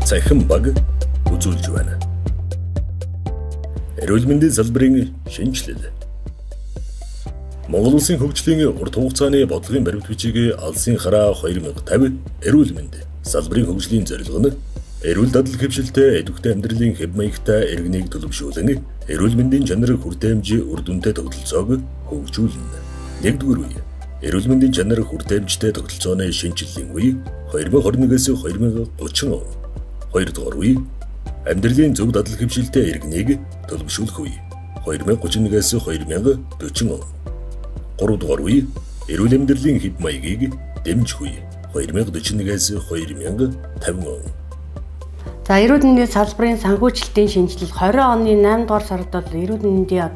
цахим баг үзүүлж байна. Эрүүл мэндийн салбарын шинжилэл. Монгол Улсын хөгжлийн урт хугацааны бодлогын баримт бичиг алсын хараа 2050 эрүүл мэнд салбарын хөгжлийн зорилго нь эрүүл дадал хэвшилтэй идэвхтэй амьдралын хэв маягтай иргэнийг төлөвшүүлэн эрүүл мэндийн чанар хүртээмж үр дүнтэй тогтолцоог хөгжүүлнэ. 1-р үе. Эрүүл мэндийн чанар хүртээмжтэй тогтолцооны шинжиллийн үе 2021-с 2030 он. 2-р үе. Амьдралын зөв дадал хэвшилтэй иргэнийг төлөвшүүлэх үе 2031-с 2040 он. 3-р үе. Эрүүл амьдралын хэв маягийг дэмжих үе 2041-с 2050 он. За эрүүл мэндийн салбарын санхүүжилтийн шинжилэл 20 оны 8 дугаар сард бол эрүүл мэндийн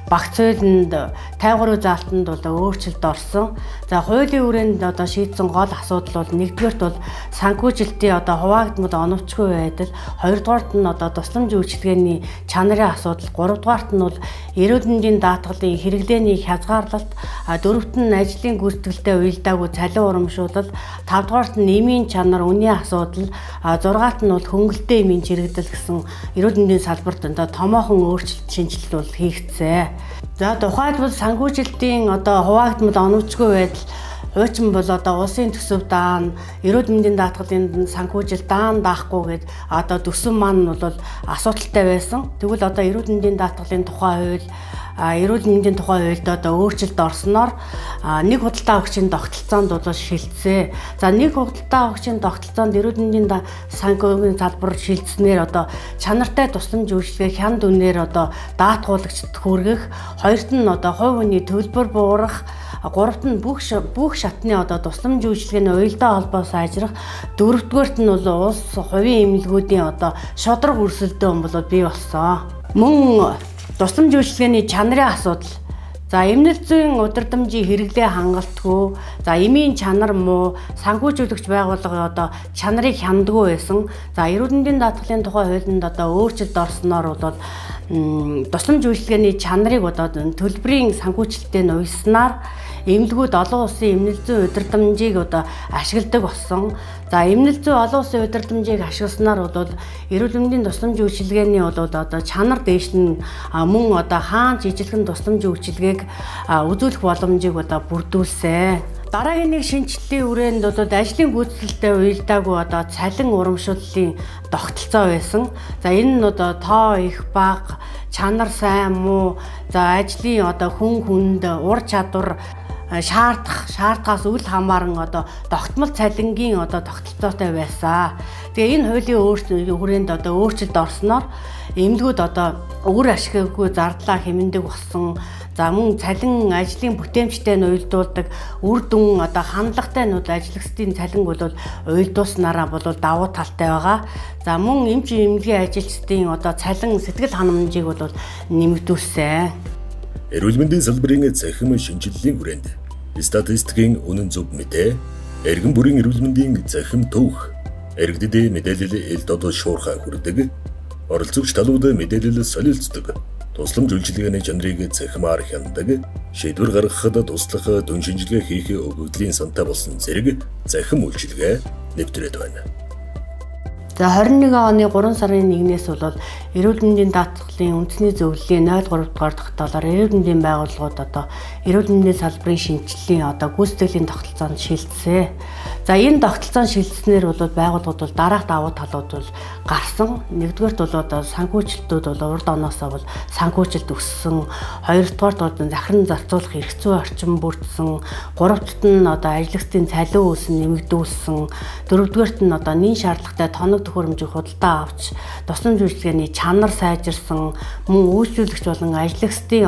багц хуулинд 53 заалтанд бол өөрчлөлт орсон. За хуулийн хүрээнд шийдсэн гол асуудал бол 1-р бол санхүүжилтийн хуваагдмал оновчгүй байдал, 2-дугаарт нь тусламж үйлчилгээний чанарын асуудал, 3-дугаарт нь бол эрүүл мэндийн даатгалын хэрэглээний хязгаарлалт, 4-т нь ажлын гүйцэтгэлтэй уялдаагүй цалин урамшуулал, 5-дугаарт нь эмийн чанар үнийн асуудал, 6-т нь бол хөнгөлтэй эмийн чирэгдэл гэсэн эрүүл мэндийн салбарт томоохон өөрчлөлт шинжилэл бол хийгдсэн. За тухайлбал санхүүжилтийн хуваагдмал оновчгүй байдал хуучин бол улсын төсөв даана эрүүл мэндийн даатгалын санхүүжил даана даахгүй гэд төсөв маань бол асуудалтай байсан. Тэгвэл эрүүл мэндийн даатгалын тухай хууль эрүүл мэндийн тухай хуульд өөрчлөлт орсноор нэг худалдаа авагчийн тогтолцоонд бол шилжсэн. За нэг худалдаа авагчийн тогтолцоонд эрүүл мэндийн санхүүгийн салбар шилжснээр чанартай тусламж үйлчилгээ хян дүнээр даатгуулагчд хүргэх, 2-т нь хувь хүний төлбөр буурах, 3-т нь бүх шатны тусламж үйлчилгээний уялдаа холбоо сайжрах, 4-т нь бол улс хувийн эмнэлгүүдийн шодрог өрсөлдөөн бол бий болсон. Мөн тусламж үйлчилгээний чанарын асуудал. За эмнэлэг зүйн удирдамжийн хэрэглээ хангалтгүй, за эмийн чанар муу, санхүүжүүлэгч байгууллага чанарыг хяндаггүй байсан. За эрүүл мэндийн даатгалын тухай хуулинд өөрчлөлт орсноор бол тусламж үйлчилгээний чанарыг төлбөрийн санхүүжилттэй уялснаар эмнэлгүүд олон улсын эмнэлэг зүйн удирдамжийг ашигладаг болсон. За эмнэлэг зүй олон улсын удирдамжийг ашигласнаар бол эрүүл мэндийн тусламж үйлчилгээний чанар дээшлэн мөн хаан жижигхэн тусламж үйлчилгээг үзүүлэх боломжийг бүрдүүлсэн. Дараагийн нэг шинжилгээний хүрээнд бол ажлын гүйцэтгэлтэй уялдаагүй цалин урамшууллын тогтолцоо байсан. За энэ нь тоо их бага, чанар сайн муу, за ажлын хүн хүнд ур чадвар шаардлагаас үл хамааран тогтмол цалингийн тогтолцоотой байсан. Тэгээ энэ хуулийн хүрээнд өөрчлөлт орсноор эмнэлгүүд өр ашиггүй зардлаа хэмнэдэг болсон. За мөн цалин ажлын бүтээмжтэй нь уялдуулдаг, үр дүн хандлагатай нь ажлагчдын цалин бол уялдуулснараа бол давуу талтай байгаа. За мөн эмч эмнэлгийн ажилчдын цалин сэтгэл ханамжийг бол нэмэгдүүлсэн. Эрүүл мэндийн салбарын цахим шинжиллийн хүрээнд статистикийн үнэн зөв мэдээ, эргэн бүрийн эрүүл мэндийн цахим төвх, иргэдэд мэдээлэл ил дод шуурхай хүрдэг, оролцогч талууд мэдээлэл солилцдог, тусламж үйлчилгээний чанарыг цахимаар хяндаг, шийдвэр гаргахад туслах дүн шинжилгээ хийх өгөгдлийн сантай болсон зэрэг цахим үйлчилгээ нэвтрээд байна. За 21 оны 3 сарын 1-ээс бол эрүүл мэндийн даатгалын үндэсний зөвлөлийн 03 дугаар тогтоолоор эрүүл мэндийн байгууллагууд эрүүл мэндийн салбарын шинжиллийн гүйцэтгэлийн тогтолцоонд шилжсэн. За энэ тогтолцоонд шилжснээр бол байгууллагууд бол дараах давуу талууд бол гарсан. 1-р бол санхүүжилтүүд бол урд оноосоо бол санхүүжилт өссөн. 2-р бол захиран зарцуулах эрх зүйн орчин бүрдсэн. 3-т нь ажлагчдын цалин үүс нэмэгдүүлсэн. 4-р нь нэн шаардлагатай тоног төхөөрөмжийг худалдаа авч тусламж үйлчилгээний чанар сайжирсан, мөн үйлчлүүлэгч болон ажлагчдын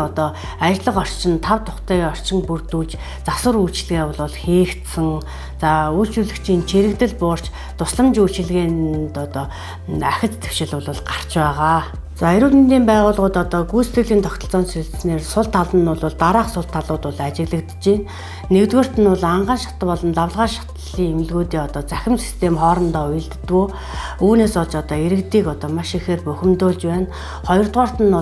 ажиллах орчин 5 тухтай орчин бүрдүүлж засвар үйлчилгээ бол хийгдсэн. За үйлчлүүлэгчийн чирэгдэл буурч тусламж үйлчилгээнд ахиц твшил бол гарч байгаа. За эрүүл мэндийн байгууллагууд гүйцэтгэлийн тогтолцоонд шилжснээр сул тал нь бол дараах сул талууд бол ажиглагдаж байна. 1-р нь бол анган шат болон лавлгаа шатлалын эмнэлгүүдийн захим систем хоорондоо уялддаг. Үүнээс олж иргэдийг маш ихээр бухимдуулж байна. 2-р нь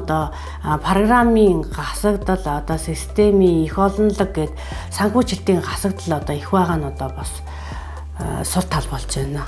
программын гасагдал системийн их олонлог гэд санхүүжилтийн гасагдал их байгаа нь бас сул тал болж байна.